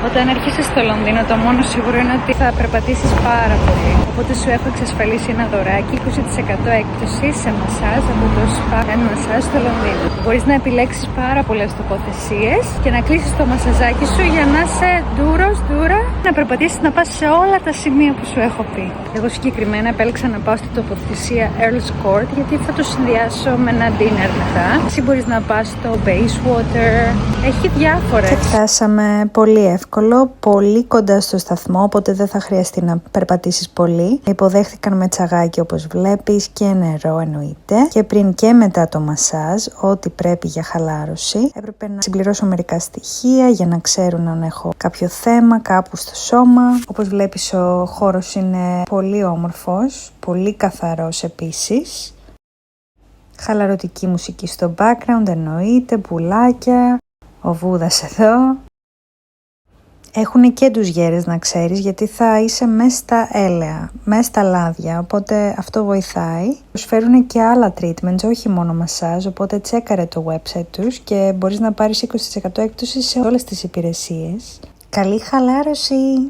Όταν έρχεσαι στο Λονδίνο, το μόνο σίγουρο είναι ότι θα περπατήσεις πάρα πολύ. Οπότε σου έχω εξασφαλίσει ένα δωράκι, 20% έκπτωση σε μασάζ από το Spa and Massage στο Λονδίνο. Μπορείς να επιλέξεις πάρα πολλές τοποθεσίες και να κλείσεις το μασαζάκι σου για να είσαι ντούρα, να περπατήσεις, να πας σε όλα τα σημεία που σου έχω πει. Εγώ συγκεκριμένα επέλεξα να πάω στην τοποθεσία Earl's Court γιατί θα το συνδυάσω με ένα dinner μετά. Εσύ μπορείς να πας στο Bayswater, έχει διάφορες. Και φτάσαμε πολύ εύκολο, πολύ κοντά στο σταθμό, οπότε δεν θα χρειαστεί να περπατήσεις πολύ. Υποδέχθηκαν με τσαγάκι όπως βλέπεις και νερό εννοείται. Και πριν και μετά το μασάζ, ό,τι πρέπει για χαλάρωση. Έπρεπε να συμπληρώσω μερικά στοιχεία για να ξέρουν αν έχω κάποιο θέμα κάπου στο σώμα. Όπως βλέπεις ο χώρος είναι πολύ όμορφος, πολύ καθαρός επίσης. Χαλαρωτική μουσική στο background εννοείται, πουλάκια, ο Βούδας εδώ. Έχουν και ντουζιέρες να ξέρεις γιατί θα είσαι μέσα στα έλαια, μέσα στα λάδια, οπότε αυτό βοηθάει. Προσφέρουν και άλλα treatments, όχι μόνο μασάζ, οπότε τσέκαρε το website τους και μπορείς να πάρεις 20% έκπτωση σε όλες τις υπηρεσίες. Καλή χαλάρωση!